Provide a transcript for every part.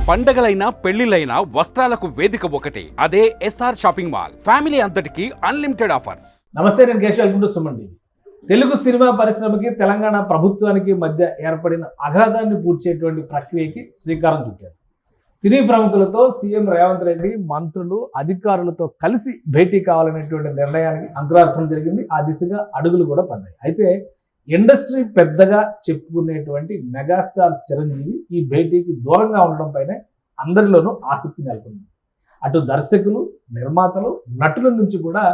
పండగలైనా పెళ్లిలైనా వస్త్రాలకు వేదిక ఒకటే, అదే ఎస్ఆర్ షాపింగ్ మాల్. ఫ్యామిలీ అంతటికి అన్లిమిటెడ్ ఆఫర్స్. నమస్తే, నేను Keshav. Welcome to Suman TV. Telugu cinema పరిశ్రమకి తెలంగాణ ప్రభుత్వానికి మధ్య ఏర్పడిన అగాధాన్ని పూడ్చేటువంటి ప్రక్రియకి శ్రీకారం చుట్టారు. సినీ ప్రముఖులతో సీఎం రేవంత్ రెడ్డి మంత్రులు అధికారులతో కలిసి భేటీ కావాలనేటువంటి నిర్ణయానికి అంకురార్పణ జరిగింది. ఆ దిశగా అడుగులు కూడా పడ్డాయి. అయితే ఇండస్ట్రీ పెద్దగా చెప్పుకునేటువంటి మెగాస్టార్ చిరంజీవి ఈ భేటీకి దూరంగా ఉండడం పైన అందరిలోనూ ఆసక్తి నెలకొంది. అటు దర్శకులు, నిర్మాతలు, నటుల నుంచి కూడా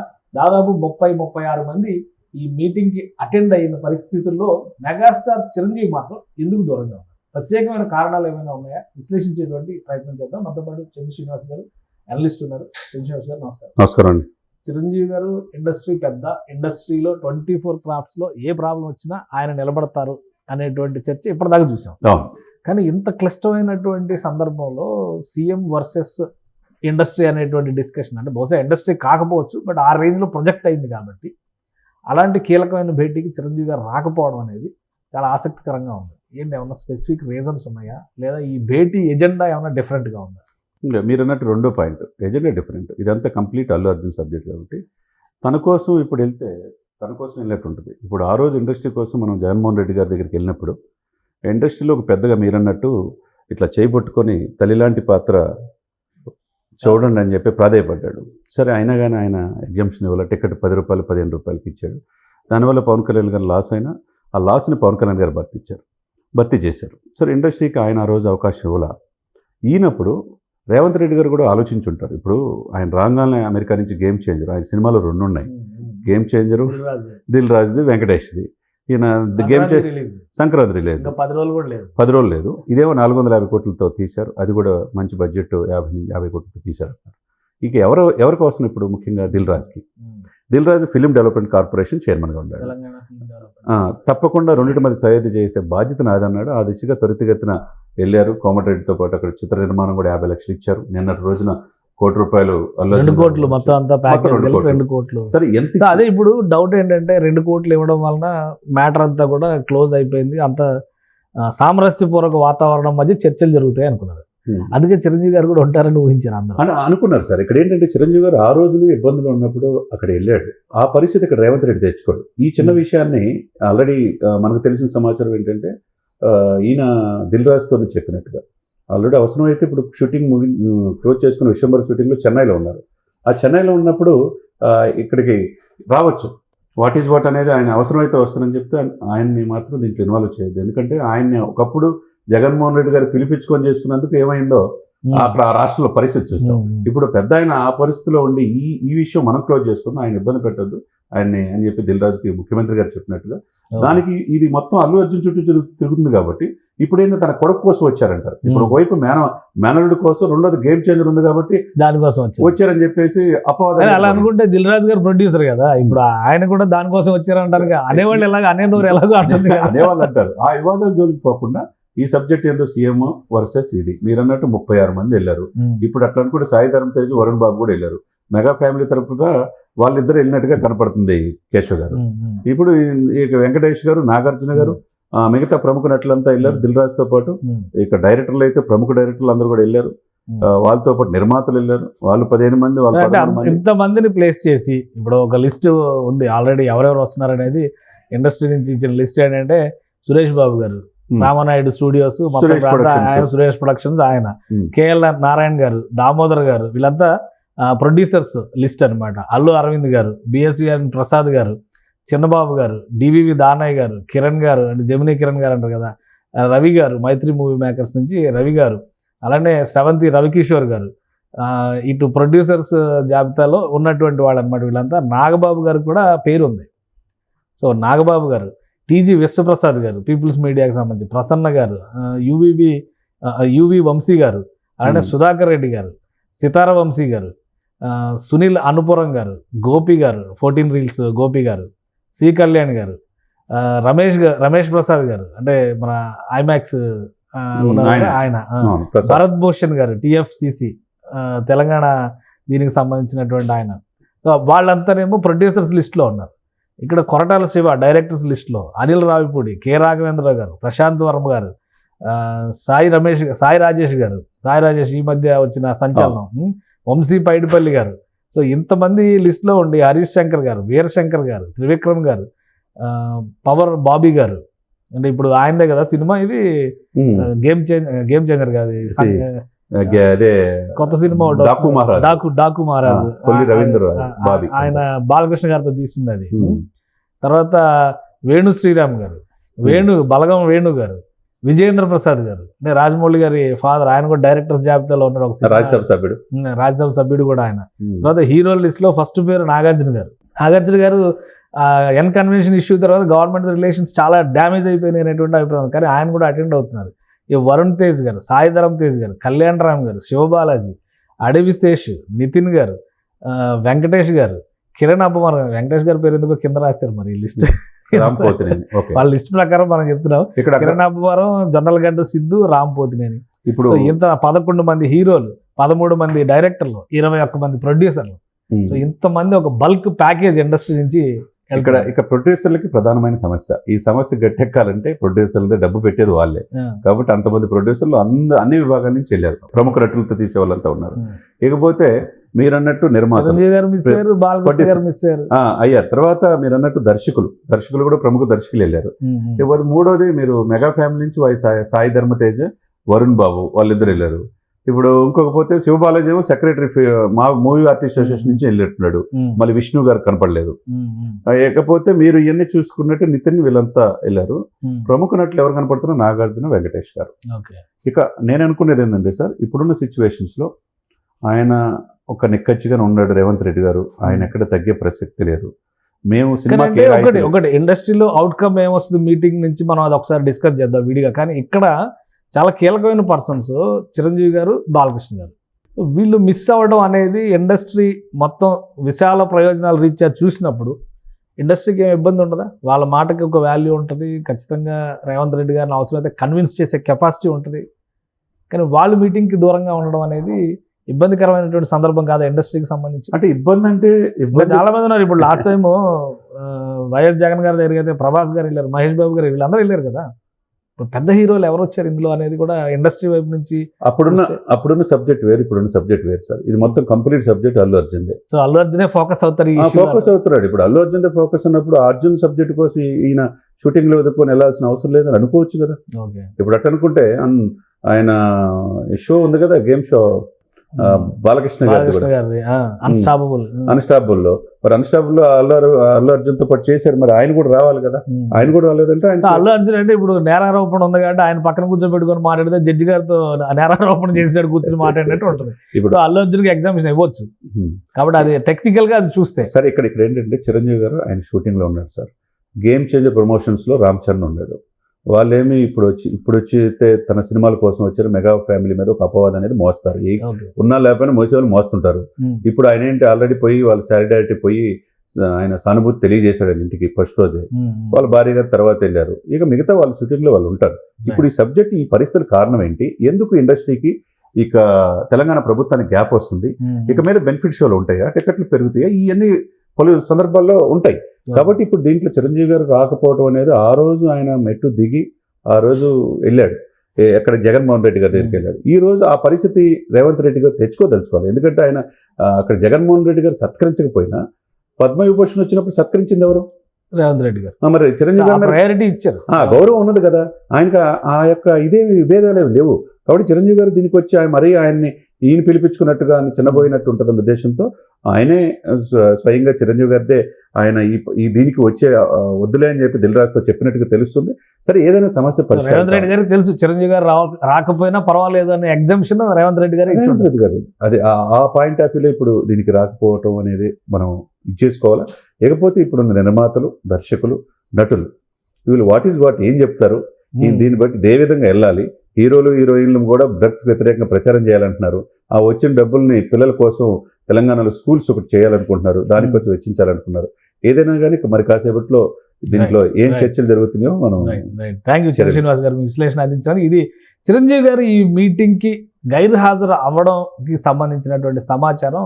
దాదాపు 30-36 మంది ఈ మీటింగ్కి అటెండ్ అయిన పరిస్థితుల్లో మెగాస్టార్ చిరంజీవి మాత్రం ఎందుకు దూరంగా ఉన్నారు? ప్రత్యేకమైన కారణాలు ఏమైనా ఉన్నాయా? విశ్లేషించేటువంటి ప్రయత్నం చేద్దాం. మనతో పాటు చంద్ర శ్రీనివాస్ గారు, అనలిస్ట్ ఉన్నారు. చంద్ర శ్రీనివాస్ గారు నమస్కారం. నమస్కారం అండి. చిరంజీవి గారు ఇండస్ట్రీ పెద్ద, ఇండస్ట్రీలో 24 క్రాఫ్ట్స్లో ఏ ప్రాబ్లం వచ్చినా ఆయన నిలబడతారు అనేటువంటి చర్చ ఇప్పటిదాకా చూసాం. కానీ ఇంత క్లిష్టమైనటువంటి సందర్భంలో సీఎం వర్సెస్ ఇండస్ట్రీ అనేటువంటి డిస్కషన్, అంటే బహుశా ఇండస్ట్రీ కాకపోవచ్చు, బట్ ఆ రేంజ్లో ప్రొజెక్ట్ అయింది కాబట్టి అలాంటి కీలకమైన భేటీకి చిరంజీవి గారు రాకపోవడం అనేది చాలా ఆసక్తికరంగా ఉంది. ఏంటి, ఏమన్నా స్పెసిఫిక్ రీజన్స్ ఉన్నాయా, లేదా ఈ భేటీ ఎజెండా ఏమైనా డిఫరెంట్గా ఉందా? ఇంకా మీరు అన్నట్టు రెండో పాయింట్, ఎజెండా డిఫరెంట్. ఇదంతా కంప్లీట్ అల్లు అర్జున్ సబ్జెక్ట్ కాబట్టి తన కోసం ఇప్పుడు వెళ్తే తన కోసం వెళ్ళినట్టు ఉంటుంది. ఇప్పుడు ఆ రోజు ఇండస్ట్రీ కోసం మనం జగన్మోహన్ రెడ్డి గారి దగ్గరికి వెళ్ళినప్పుడు ఇండస్ట్రీలో ఒక పెద్దగా మీరన్నట్టు ఇట్లా చేయబట్టుకొని తల్లిలాంటి పాత్ర చూడండి అని చెప్పి ప్రాధాయపడ్డాడు. సరే, అయినా కానీ ఆయన ఎగ్జామ్షన్ ఇవ్వాలి, టికెట్ 10 రూపాయలు 15 రూపాయలకి ఇచ్చాడు. దానివల్ల పవన్ కళ్యాణ్ గారు లాస్ అయినా ఆ లాస్ని పవన్ కళ్యాణ్ గారు భర్తీ చేశారు. సరే, ఇండస్ట్రీకి ఆయన ఆ రోజు అవకాశం ఇవ్వాల. ఈయనప్పుడు రేవంత్ రెడ్డి గారు కూడా ఆలోచించుంటారు. ఇప్పుడు ఆయన రాగానే అమెరికా నుంచి గేమ్ చేంజర్, ఆయన సినిమాలు 2 ఉన్నాయి. గేమ్ చేంజరు దిల్ రాజుది, వెంకటేష్ది. ఈయన గేమ్ సంక్రాంతి రిలీజ్ 10 రోజులు లేదు. ఇదేమో 450 కోట్లతో తీశారు. అది కూడా మంచి బడ్జెట్, 50 కోట్లతో తీశారు. ఇక ఎవరి కోసం ఇప్పుడు ముఖ్యంగా Dil Raju film development corporation చైర్మన్గా ఉన్నాడు. తప్పకుండా రెండింటి మధ్య సయోధ్య చేసే బాధ్యత నాదన్నాడు. ఆ దిశగా త్వరితగతిన వెళ్ళారు. కోమటిరెడ్డితో పాటు అక్కడ చిత్ర నిర్మాణం కూడా 50 లక్షలు ఇచ్చారు. నిన్నటి రోజున ₹1 కోట్లు 2 కోట్లు మొత్తం అంతా ప్యాకేజ్ 2 కోట్లు. సరే, ఎంత అదే ఇప్పుడు డౌట్ ఏంటంటే 2 కోట్లు ఇవ్వడం వలన మ్యాటర్ అంతా కూడా క్లోజ్ అయిపోయింది. అంత సామరస్యపూర్వక వాతావరణం మధ్య చర్చలు జరుగుతాయి అనుకున్నారు. అందుకే చిరంజీవి గారు కూడా ఉంటారని ఊహించారు అందరూ అని అనుకున్నారు. సార్, ఇక్కడ ఏంటంటే చిరంజీవి గారు ఆ రోజున ఇబ్బందులు ఉన్నప్పుడు అక్కడ వెళ్ళాడు. ఆ పరిస్థితి ఇక్కడ రేవంత్ రెడ్డి తెచ్చుకోడు. ఈ చిన్న విషయాన్ని ఆల్రెడీ మనకు తెలిసిన సమాచారం ఏంటంటే ఈయన దిల్ రాజుతో చెప్పినట్టుగా ఆల్రెడీ అవసరమైతే ఇప్పుడు షూటింగ్ క్లోజ్ చేసుకున్న విశ్వంబర్ షూటింగ్లో చెన్నైలో ఉన్నారు. ఆ చెన్నైలో ఉన్నప్పుడు ఇక్కడికి రావచ్చు, వాట్ ఈజ్ వాట్ అనేది ఆయన అవసరమైతే వస్తారని చెప్తే ఆయన్ని మాత్రం దీంట్లో ఇన్వాల్వ్ చేయొద్దు. ఎందుకంటే ఆయన్ని ఒకప్పుడు జగన్మోహన్ రెడ్డి గారు పిలిపించుకొని చేసుకున్నందుకు ఏమైందో అక్కడ ఆ రాష్ట్రంలో పరిస్థితి చూస్తాం. ఇప్పుడు పెద్ద ఆయన ఆ పరిస్థితిలో ఉండి ఈ విషయం మనం క్లోజ్ చేసుకుందాం, ఆయన ఇబ్బంది పెట్టొద్దు ఆయన్ని అని చెప్పి దిల్ రాజుకి ముఖ్యమంత్రి గారు చెప్పినట్టుగా. దానికి ఇది మొత్తం అల్లు అర్జున్ చుట్టూ తిరుగుతుంది కాబట్టి ఇప్పుడు ఏంటంటే తన కొడుకు కోసం వచ్చారంటారు. ఇప్పుడు ఒకవైపు మేనల్లుడి కోసం, రెండోది గేమ్ చేంజర్ ఉంది కాబట్టి దానికోసం వచ్చారని చెప్పేసి అపవాదం. అలా అనుకుంటే దిల్ రాజు గారు ప్రొడ్యూసర్ కదా, ఇప్పుడు ఆయన కూడా దానికోసం వచ్చారంటారు. అనేవాళ్ళు ఎలాగో అనేవారు ఎలాగో అనేవాళ్ళు అంటారు. ఆ వివాదాలు జోలికి పోకుండా ఈ సబ్జెక్ట్ ఏందో సీఎం వర్సెస్ ఇది. మీరు అన్నట్టు 36 మంది వెళ్ళారు. ఇప్పుడు అట్లా అనుకుంటే సాయి ధరమ్ తేజ్, వరుణ్ బాబు కూడా వెళ్ళారు. మెగా ఫ్యామిలీ తరపున వాళ్ళిద్దరు వెళ్ళినట్టుగా కనపడుతుంది కేశవ్ గారు. ఇప్పుడు ఇక వెంకటేష్ గారు, నాగార్జున గారు, మిగతా ప్రముఖ నటులంతా వెళ్ళారు దిల్ రాజుతో పాటు. ఇక డైరెక్టర్లు అయితే ప్రముఖ డైరెక్టర్లు అందరూ కూడా వెళ్ళారు. వాళ్ళతో పాటు నిర్మాతలు వెళ్ళారు. వాళ్ళు 15 మంది, వాళ్ళు ఇంతమందిని ప్లేస్ చేసి ఇప్పుడు ఒక లిస్ట్ ఉంది ఆల్రెడీ ఎవరెవరు వస్తున్నారు అనేది. ఇండస్ట్రీ నుంచి ఇచ్చిన లిస్ట్ ఏంటంటే సురేష్ బాబు గారు, రామనాయుడు స్టూడియోస్, సురేష్ ప్రొడక్షన్స్ ఆయన, కేఎల్ నారాయణ గారు, దామోదర్ గారు, వీళ్ళంతా ప్రొడ్యూసర్స్ లిస్ట్ అనమాట. అల్లు అరవింద్ గారు, బిఎస్విఎన్ ప్రసాద్ గారు, చిన్నబాబు గారు, డివివి దానయ్య గారు, కిరణ్ గారు, అంటే జమినీ కిరణ్ గారు అంటారు కదా, రవి గారు, మైత్రి మూవీ మేకర్స్ నుంచి రవి గారు, అలానే శ్రవంతి రవికిషోర్ గారు, ఇటు ప్రొడ్యూసర్స్ జాబితాలో ఉన్నటువంటి వాళ్ళు అనమాట. వీళ్ళంతా నాగబాబు గారు కూడా పేరు ఉంది. సో నాగబాబు గారు, టీజీ విశ్వప్రసాద్ గారు, పీపుల్స్ మీడియాకి సంబంధించి ప్రసన్న గారు, యువి వంశీ గారు, అలానే సుధాకర్ రెడ్డి గారు, సితార వంశీ గారు, సునీల్ అనుపురం గారు, గోపి గారు, 14 రీల్స్ గోపి గారు, సి కళ్యాణ్ గారు, రమేష్ ప్రసాద్ గారు, అంటే మన ఐమాక్స్ ఆయన, భరత్ భూషణ్ గారు, టిఎఫ్సిసి తెలంగాణ దీనికి సంబంధించినటువంటి ఆయన. సో వాళ్ళంతానేమో ప్రొడ్యూసర్స్ లిస్ట్లో ఉన్నారు. ఇక్కడ కొరటాల శివ డైరెక్టర్స్ లిస్టులో, అనిల్ రావిపూడి, కె రాఘవేంద్రరావు గారు, ప్రశాంత్ వర్మ గారు, సాయి రాజేష్ గారు, ఈ మధ్య వచ్చిన సంచలనం, వంశీ పైడిపల్లి గారు. సో ఇంతమంది లిస్ట్లో ఉండి హరీష్ శంకర్ గారు, వీరశంకర్ గారు, త్రివిక్రమ్ గారు, పవర్ బాబీ గారు, అంటే ఇప్పుడు ఆయనదే కదా సినిమా ఇది, గేమ్ చేంజర్ కాదు, అదే కొత్త సినిమా డాకు మహారాజు, ఆయన బాలకృష్ణ గారితో తీసింది అది. తర్వాత వేణు శ్రీరామ్ గారు, బలగం వేణు గారు, విజయేంద్ర ప్రసాద్ గారు, అంటే రాజమౌళి గారి ఫాదర్, ఆయన కూడా డైరెక్టర్స్ జాబితాలో ఉన్నాడు, ఒక రాజ్యసభ సభ్యుడు కూడా ఆయన. తర్వాత హీరోల లిస్ట్ లో ఫస్ట్ పేరు నాగార్జున గారు. ఎన్ కన్వెన్షన్ ఇష్యూ తర్వాత గవర్నమెంట్ రిలేషన్స్ చాలా డ్యామేజ్ అయిపోయినాయి అనేటువంటి అభిప్రాయం, కానీ ఆయన కూడా అటెండ్ అవుతున్నారు. ఈ వరుణ్ తేజ్ గారు, సాయిధరం తేజ్ గారు, కళ్యాణ్ రామ్ గారు, శివబాలాజీ, అడవిశేష్, నితిన్ గారు, వెంకటేష్ గారు, కిరణ్ అబ్బవరం. వెంకటేష్ గారి పేరు ఎందుకో కింద రాశారు మరి ఈ లిస్ట్, వాళ్ళ లిస్ట్ ప్రకారం మనం చెప్తున్నాం. కిరణ్ అబ్బవరం, జొన్నలగడ్డ సిద్ధు, రామ్ పోతినేని. ఇప్పుడు ఇంత 11 మంది హీరోలు, 13 మంది డైరెక్టర్లు, 21 మంది ప్రొడ్యూసర్లు, ఇంతమంది ఒక బల్క్ ప్యాకేజ్ ఇండస్ట్రీ నుంచి. ఇక్కడ ప్రొడ్యూసర్లకి ప్రధానమైన సమస్య, ఈ సమస్య గట్టెక్కాలంటే ప్రొడ్యూసర్లదే డబ్బు పెట్టేది వాళ్ళే. కాబట్టి అంతమంది ప్రొడ్యూసర్లు అన్ని విభాగాల నుంచి వెళ్ళారు, ప్రముఖ నటులతో తీసే వాళ్ళంతా ఉన్నారు. ఇకపోతే మీరన్నట్టు నిర్మాతలు అయ్యారు, తర్వాత మీరు అన్నట్టు దర్శకులు కూడా ప్రముఖ దర్శకులు వెళ్ళారు. ఇకపోతే మూడోది మీరు మెగా ఫ్యామిలీ నుంచి సాయి ధర్మతేజ, వరుణ్ బాబు వాళ్ళిద్దరు వెళ్ళారు. ఇప్పుడు ఇంకొక పోతే శివబాలాజీ ఏమో సెక్రటరీ మా మూవీ ఆర్టిస్ట్ అసోసియేషన్ నుంచి వెళ్ళినట్టున్నాడు, మళ్ళీ విష్ణు గారు కనపడలేదు. ఇకపోతే మీరు ఇవన్నీ చూసుకున్నట్టు నితిన్ వీళ్ళంతా వెళ్ళారు. ప్రముఖ నటులు ఎవరు కనపడుతున్నారు? నాగార్జున, వెంకటేష్ గారు. ఇక నేను అనుకునేది ఏంటంటే సార్, ఇప్పుడున్న సిచ్యువేషన్స్ లో ఆయన ఒక నిక్కచ్చిగా ఉన్నాడు రేవంత్ రెడ్డి గారు, ఆయన ఎక్కడ తగ్గే ప్రసక్తి లేదు. మేము సినిమా ఒకటి ఇండస్ట్రీలో అవుట్కమ్ ఏమొస్తుంది మీటింగ్ నుంచి మనం అది ఒకసారి డిస్కస్ చేద్దాం విడిగా. కానీ ఇక్కడ చాలా కీలకమైన పర్సన్స్ చిరంజీవి గారు, బాలకృష్ణ గారు, వీళ్ళు మిస్ అవ్వడం అనేది ఇండస్ట్రీ మొత్తం విశాల ప్రయోజనాలు రీత్యా చూసినప్పుడు ఇండస్ట్రీకి ఏం ఇబ్బంది ఉండదా? వాళ్ళ మాటకి ఒక వాల్యూ ఉంటుంది, ఖచ్చితంగా రేవంత్ రెడ్డి గారిని అవసరమైతే కన్విన్స్ చేసే కెపాసిటీ ఉంటుంది. కానీ వాళ్ళు మీటింగ్కి దూరంగా ఉండడం అనేది ఇబ్బందికరమైనటువంటి సందర్భం కాదా ఇండస్ట్రీకి సంబంధించి? అంటే ఇబ్బంది అంటే చాలా మంది ఉన్నారు. ఇప్పుడు లాస్ట్ టైం వైఎస్ జగన్ గారి దగ్గరికి అయితే ప్రభాస్ గారు వెళ్ళారు, మహేష్ బాబు గారు, వీళ్ళందరూ వెళ్ళారు కదా. ఇప్పుడు పెద్ద హీరోలు ఎవరు వచ్చారు ఇందులో అనేది కూడా ఇండస్ట్రీ వైపు నుంచి. అప్పుడున్న సబ్జెక్ట్ వేరు, ఇప్పుడున్న సబ్జెక్ట్ వేరు సార్. ఇది మొత్తం complete subject Allu Arjun. So Allu అర్జునే ఫోకస్ అవుతారు, ఇప్పుడు అల్లు అర్జున్ ఫోకస్ ఉన్నప్పుడు అర్జున్ సబ్జెక్ట్ కోసం ఈయన షూటింగ్ లో వెతుక్కొని వెళ్ళాల్సిన అవసరం లేదని అనుకోవచ్చు కదా. ఇప్పుడు అట్ట అనుకుంటే ఆయన షో ఉంది కదా, గేమ్ షో బాలకృష్ణ గారి అన్స్టాపబుల్ లో, మరి అన్స్టాపబుల్ అల్లు అర్జున్ తో పాటు చేశారు, మరి ఆయన కూడా రావాలి కదా. ఆయన కూడా రాలేదంటే అల్లు అర్జున్ అంటే ఇప్పుడు నేరారోపణ ఉంది కాబట్టి ఆయన పక్కన కూర్చోబెట్టుకొని మాట్లాడితే జడ్జి గారితో నేరారోపణ చేసినాడు కూర్చొని మాట్లాడినట్టు ఉంటుంది. ఇప్పుడు అల్లు అర్జున్ కి ఎగ్జామినేషన్ ఇవ్వచ్చు కాబట్టి అది టెక్నికల్ గా అది చూస్తే. సార్ ఇక్కడ ఏంటంటే చిరంజీవి గారు ఆయన షూటింగ్ లో ఉన్నాడు సార్. గేమ్ చేంజర్ ప్రమోషన్స్ లో రామ్ చరణ్ ఉన్నాడు. వాళ్ళేమి ఇప్పుడు వచ్చి తన సినిమాల కోసం వచ్చారు, మెగా ఫ్యామిలీ మీద ఒక అపవాదం అనేది మోస్తారు. ఉన్నా లేకపోయినా మోసేవాళ్ళు మోస్తుంటారు. ఇప్పుడు ఆయన ఏంటి ఆల్రెడీ పోయి వాళ్ళ సాలిడారిటీ పోయి ఆయన సానుభూతి తెలియజేశాడు ఇంటికి ఫస్ట్ రోజే. వాళ్ళ భార్య గారు తర్వాత వెళ్ళారు. ఇక మిగతా వాళ్ళ షూటింగ్ లో వాళ్ళు ఉంటారు. ఇప్పుడు ఈ సబ్జెక్ట్, ఈ పరిస్థితుల కారణం ఏంటి, ఎందుకు ఇండస్ట్రీకి ఇక తెలంగాణ ప్రభుత్వానికి గ్యాప్ వస్తుంది, ఇక మీద బెనిఫిట్ షోలు ఉంటాయా, టికెట్లు పెరుగుతాయా, ఇవన్నీ పలు సందర్భాల్లో ఉంటాయి. కాబట్టి ఇప్పుడు దీంట్లో చిరంజీవి గారు రాకపోవడం అనేది, ఆ రోజు ఆయన మెట్టు దిగి ఆ రోజు వెళ్ళాడు ఎక్కడ జగన్మోహన్ రెడ్డి గారి దగ్గరికి వెళ్ళాడు. ఈ రోజు ఆ పరిస్థితి రేవంత్ రెడ్డి గారు తెచ్చుకోదలుచుకోవాలి. ఎందుకంటే ఆయన అక్కడ జగన్మోహన్ రెడ్డి గారు సత్కరించకపోయినా పద్మవిభూషణ్ వచ్చినప్పుడు సత్కరించింది ఎవరు? రేవంత్ రెడ్డి గారు. మరి చిరంజీవి గారు ప్రయారిటీ ఇచ్చారు, గౌరవం ఉన్నది కదా ఆయనకి. ఆ యొక్క ఇదేమి విభేదాలు లేవు. కాబట్టి చిరంజీవి గారు దీనికి వచ్చి ఆయన్ని ఈయన పిలిపించుకున్నట్టుగా చిన్నపోయినట్టు ఉంటుందన్న ఉద్దేశంతో ఆయనే స్వయంగా చిరంజీవి గారిదే ఆయన ఈ దీనికి వచ్చే వద్దులే అని చెప్పి దిల్ రాజుతో చెప్పినట్టుగా తెలుస్తుంది. సరే, ఏదైనా సమస్య రేవంత్ రెడ్డి గారికి తెలుసు చిరంజీవి గారు రాకపోయినా పర్వాలేదు అనే ఎగ్జామ్షన్ రేవంత్ రెడ్డి గారు. అది ఆ పాయింట్ ఆఫ్ వ్యూలో ఇప్పుడు దీనికి రాకపోవటం అనేది మనం ఇచ్చేసుకోవాలా. లేకపోతే ఇప్పుడున్న నిర్మాతలు, దర్శకులు, నటులు వీళ్ళు వాట్ ఏం చెప్తారు, దీన్ని బట్టి ఏ విధంగా వెళ్ళాలి. హీరోలు, హీరోయిన్లు కూడా డ్రగ్స్ వ్యతిరేకంగా ప్రచారం చేయాలంటున్నారు. ఆ వచ్చిన డబ్బుల్ని పిల్లల కోసం తెలంగాణలో స్కూల్స్ ఒకటి చేయాలనుకుంటున్నారు, దానికోసం వెచ్చించాలనుకున్నారు. ఏదైనా కానీ మరి కాసేపట్లో దీంట్లో ఏం చర్చలు జరుగుతున్నాయో మనం. థ్యాంక్ యూ శ్రీనివాస్ గారు మీ విశ్లేషణ అందించడానికి. ఇది చిరంజీవి గారు ఈ మీటింగ్కి గైర్హాజరు అవ్వడంకి సంబంధించినటువంటి సమాచారం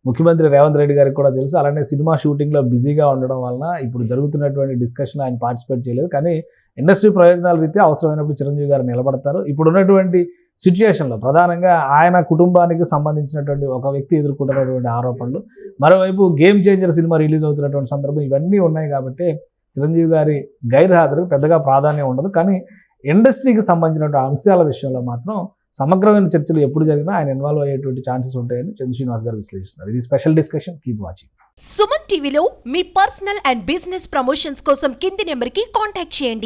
ముఖ్యమంత్రి రేవంత్ రెడ్డి గారికి కూడా తెలుసు. అలానే సినిమా షూటింగ్లో బిజీగా ఉండడం వలన ఇప్పుడు జరుగుతున్నటువంటి డిస్కషన్లో ఆయన పార్టిసిపేట్ చేయలేదు. కానీ ఇండస్ట్రీ ప్రయోజనాల రీత్యా అవసరమైనప్పుడు చిరంజీవి గారు నిలబడతారు. ఇప్పుడు ఉన్నటువంటి సిచ్యుయేషన్లో ప్రధానంగా ఆయన కుటుంబానికి సంబంధించినటువంటి ఒక వ్యక్తి ఎదుర్కొంటున్నటువంటి ఆరోపణలు, మరోవైపు గేమ్ చేంజర్ సినిమా రిలీజ్ అవుతున్నటువంటి సందర్భం, ఇవన్నీ ఉన్నాయి కాబట్టి చిరంజీవి గారి గైర్హాజరుకు పెద్దగా ప్రాధాన్యం ఉండదు. కానీ ఇండస్ట్రీకి సంబంధించినటువంటి అంశాల విషయంలో మాత్రం సమగ్రమైన చర్చలు ఎప్పుడు జరిగినా ఆయన ఇన్వాల్వ్ అయ్యేటువంటి ఛాన్సెస్ ఉంటాయని చంద్ర శ్రీనివాస్ గారు విశ్లేషిస్తున్నారు. ఇది special discussion. Keep watching. Suman టీవీలో మీ పర్సనల్ అండ్ బిజినెస్ ప్రమోషన్స్ కోసం కింది నెంబర్కి కాంటాక్ట్ చేయండి.